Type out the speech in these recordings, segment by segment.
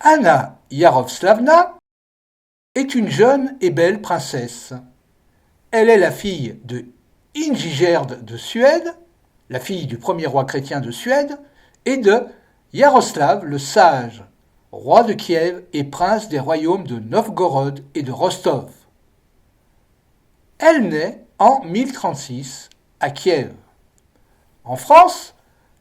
Anna Jaroslavna est une jeune et belle princesse. Elle est la fille de Ingigerd de Suède, la fille du premier roi chrétien de Suède, et de Yaroslav le Sage, roi de Kiev et prince des royaumes de Novgorod et de Rostov. Elle naît en 1036 à Kiev. En France,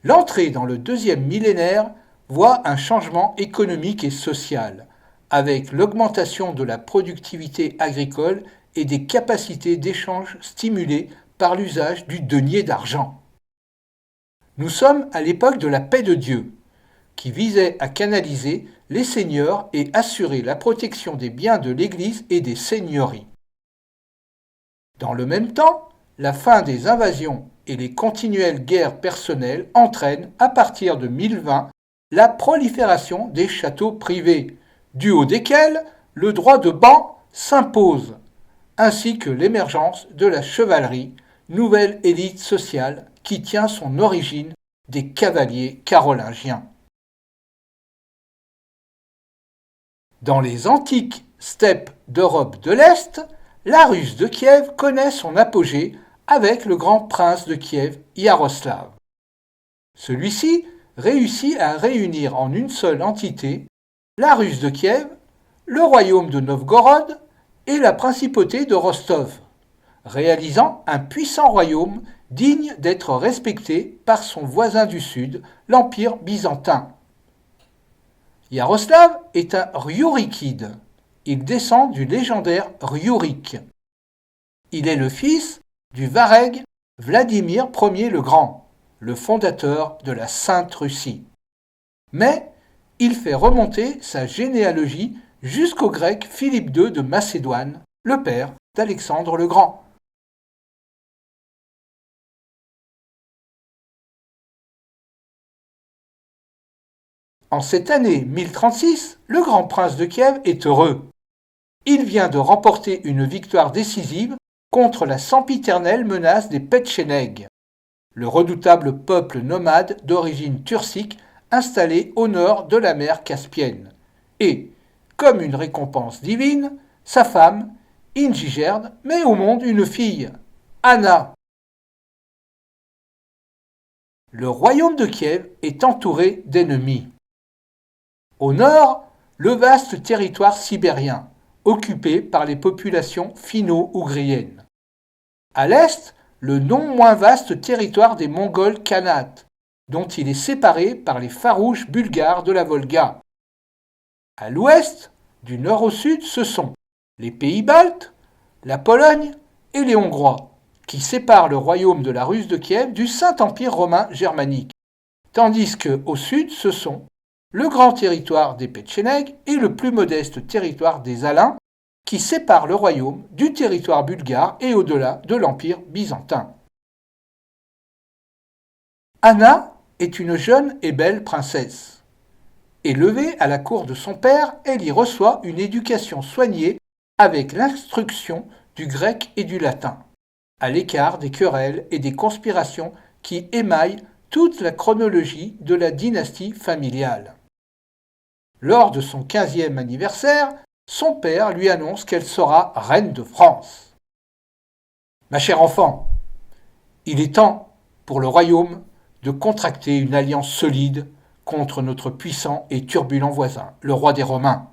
l'entrée dans le deuxième millénaire voit un changement économique et social, avec l'augmentation de la productivité agricole et des capacités d'échange stimulées par l'usage du denier d'argent. Nous sommes à l'époque de la paix de Dieu, qui visait à canaliser les seigneurs et assurer la protection des biens de l'Église et des seigneuries. Dans le même temps, la fin des invasions et les continuelles guerres personnelles entraînent, à partir de 1020, la prolifération des châteaux privés, du haut desquels le droit de ban s'impose, ainsi que l'émergence de la chevalerie, nouvelle élite sociale qui tient son origine des cavaliers carolingiens. Dans les antiques steppes d'Europe de l'Est, la Russe de Kiev connaît son apogée avec le grand prince de Kiev, Yaroslav. Celui-ci réussit à réunir en une seule entité la Russe de Kiev, le royaume de Novgorod et la principauté de Rostov, réalisant un puissant royaume digne d'être respecté par son voisin du sud, l'Empire byzantin. Yaroslav est un Rurikide. Il descend du légendaire Rurik. Il est le fils du Vareg Vladimir Ier le Grand, le fondateur de la Sainte Russie. Mais il fait remonter sa généalogie jusqu'au grec Philippe II de Macédoine, le père d'Alexandre le Grand. En cette année 1036, le grand prince de Kiev est heureux. Il vient de remporter une victoire décisive contre la sempiternelle menace des Petchénègues, le redoutable peuple nomade d'origine turcique installé au nord de la mer Caspienne. Et, comme une récompense divine, sa femme, Ingigerd, met au monde une fille, Anna. Le royaume de Kiev est entouré d'ennemis. Au nord, le vaste territoire sibérien, occupé par les populations finno-ougriennes. À l'est, le non moins vaste territoire des Mongols khanates, dont il est séparé par les farouches bulgares de la Volga. À l'ouest, du nord au sud, ce sont les pays baltes, la Pologne et les Hongrois, qui séparent le royaume de la Russe de Kiev du Saint-Empire romain germanique, tandis qu'au sud, ce sont le grand territoire des Petchénègues et le plus modeste territoire des Alains, qui séparent le royaume du territoire bulgare et au-delà de l'Empire byzantin. Anna est une jeune et belle princesse. Élevée à la cour de son père, elle y reçoit une éducation soignée avec l'instruction du grec et du latin, à l'écart des querelles et des conspirations qui émaillent toute la chronologie de la dynastie familiale. Lors de son 15e anniversaire, son père lui annonce qu'elle sera reine de France. « Ma chère enfant, il est temps pour le royaume de contracter une alliance solide contre notre puissant et turbulent voisin, le roi des Romains.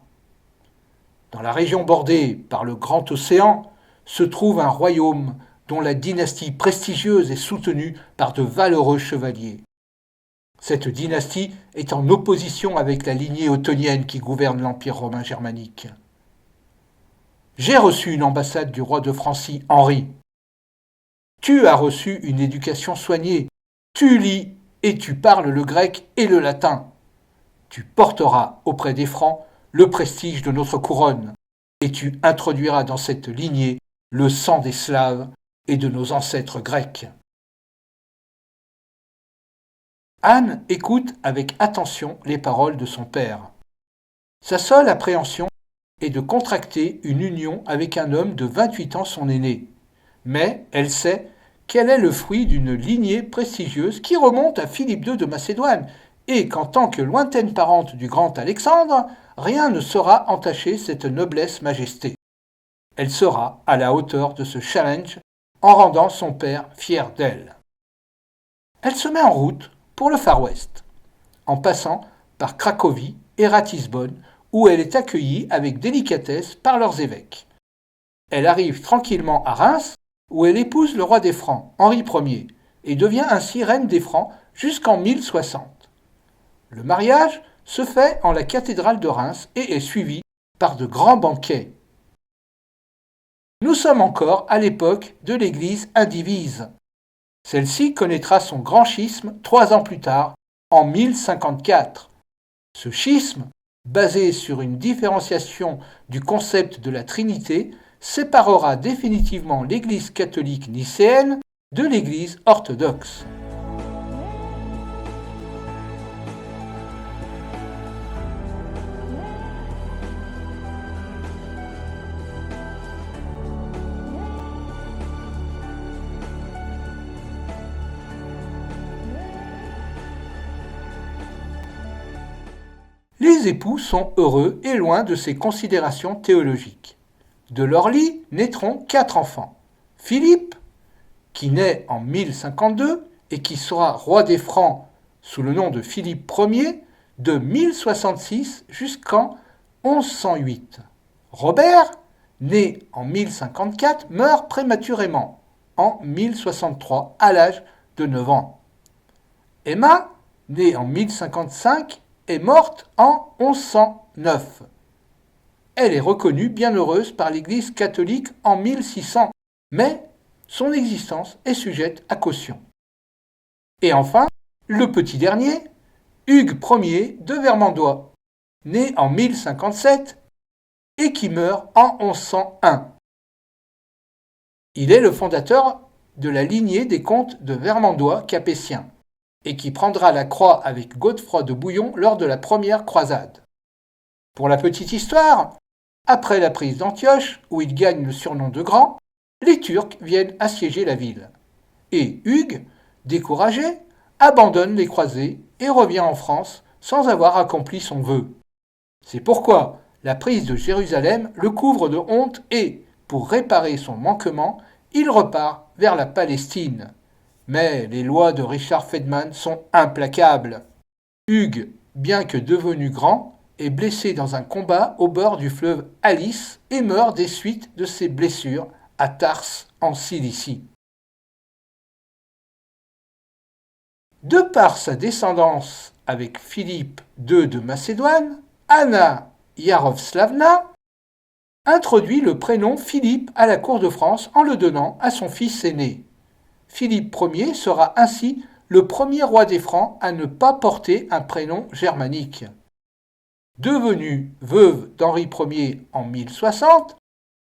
Dans la région bordée par le grand océan se trouve un royaume dont la dynastie prestigieuse est soutenue par de valeureux chevaliers. Cette dynastie est en opposition avec la lignée ottonienne qui gouverne l'Empire romain germanique. J'ai reçu une ambassade du roi de Francie, Henri. Tu as reçu une éducation soignée. Tu lis et tu parles le grec et le latin. Tu porteras auprès des Francs le prestige de notre couronne et tu introduiras dans cette lignée le sang des Slaves et de nos ancêtres grecs. Anne écoute avec attention les paroles de son père. Sa seule appréhension est de contracter une union avec un homme de 28 ans son aîné. Mais elle sait qu'elle est le fruit d'une lignée prestigieuse qui remonte à Philippe II de Macédoine et qu'en tant que lointaine parente du grand Alexandre, rien ne saura entacher cette noblesse majesté. Elle sera à la hauteur de ce challenge en rendant son père fier d'elle. Elle se met en route pour le Far West, en passant par Cracovie et Ratisbonne, où elle est accueillie avec délicatesse par leurs évêques. Elle arrive tranquillement à Reims, où elle épouse le roi des Francs, Henri Ier, et devient ainsi reine des Francs jusqu'en 1060. Le mariage se fait en la cathédrale de Reims et est suivi par de grands banquets. Nous sommes encore à l'époque de l'Église indivise. Celle-ci connaîtra son grand schisme 3 ans plus tard, en 1054. Ce schisme, basé sur une différenciation du concept de la Trinité, séparera définitivement l'Église catholique nicéenne de l'Église orthodoxe. Les époux sont heureux et loin de ces considérations théologiques. De leur lit naîtront 4 enfants. Philippe, qui naît en 1052 et qui sera roi des Francs sous le nom de Philippe Ier de 1066 jusqu'en 1108. Robert, né en 1054, meurt prématurément en 1063 à l'âge de 9 ans. Emma, née en 1055, est morte en 1109. Elle est reconnue bienheureuse par l'Église catholique en 1600, mais son existence est sujette à caution. Et enfin, le petit dernier, Hugues Ier de Vermandois, né en 1057 et qui meurt en 1101. Il est le fondateur de la lignée des comtes de Vermandois capétiens et qui prendra la croix avec Godefroy de Bouillon lors de la première croisade. Pour la petite histoire, après la prise d'Antioche, où il gagne le surnom de Grand, les Turcs viennent assiéger la ville. Et Hugues, découragé, abandonne les croisés et revient en France sans avoir accompli son vœu. C'est pourquoi la prise de Jérusalem le couvre de honte et, pour réparer son manquement, il repart vers la Palestine. Mais les lois de Richard Feldman sont implacables. Hugues, bien que devenu grand, est blessé dans un combat au bord du fleuve Alice et meurt des suites de ses blessures à Tarse en Cilicie. De par sa descendance avec Philippe II de Macédoine, Anna Yarovslavna introduit le prénom Philippe à la cour de France en le donnant à son fils aîné. Philippe Ier sera ainsi le premier roi des Francs à ne pas porter un prénom germanique. Devenue veuve d'Henri Ier en 1060,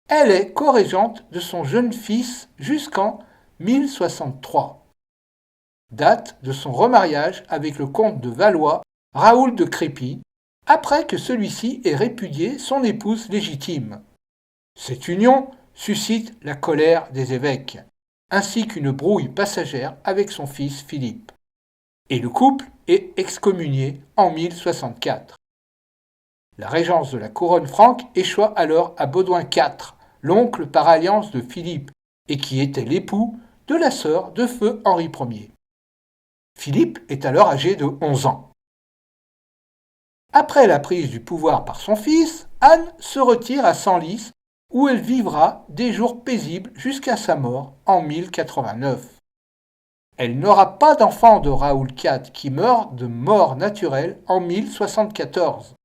elle est co-régente de son jeune fils jusqu'en 1063, date de son remariage avec le comte de Valois, Raoul de Crépy, après que celui-ci ait répudié son épouse légitime. Cette union suscite la colère des évêques, ainsi qu'une brouille passagère avec son fils Philippe. Et le couple est excommunié en 1064. La régence de la couronne franque échoit alors à Baudouin IV, l'oncle par alliance de Philippe, et qui était l'époux de la sœur de feu Henri Ier. Philippe est alors âgé de 11 ans. Après la prise du pouvoir par son fils, Anne se retire à Senlis, où elle vivra des jours paisibles jusqu'à sa mort en 1089. Elle n'aura pas d'enfant de Raoul IV qui meurt de mort naturelle en 1074.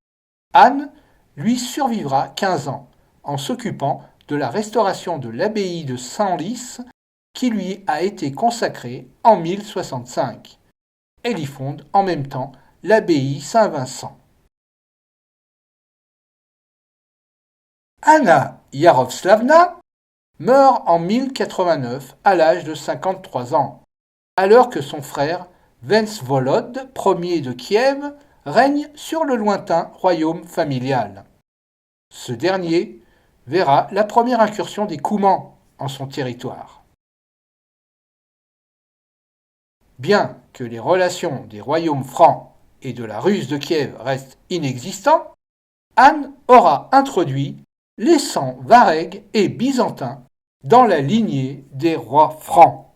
Anne lui survivra 15 ans en s'occupant de la restauration de l'abbaye de Senlis qui lui a été consacrée en 1065. Elle y fonde en même temps l'abbaye Saint-Vincent. Anna Yarovslavna meurt en 1089 à l'âge de 53 ans, alors que son frère Vsevolod Ier de Kiev règne sur le lointain royaume familial. Ce dernier verra la première incursion des Coumans en son territoire. Bien que les relations des royaumes francs et de la Russe de Kiev restent inexistantes, Anne aura introduit les sangs varegs et byzantins dans la lignée des rois francs.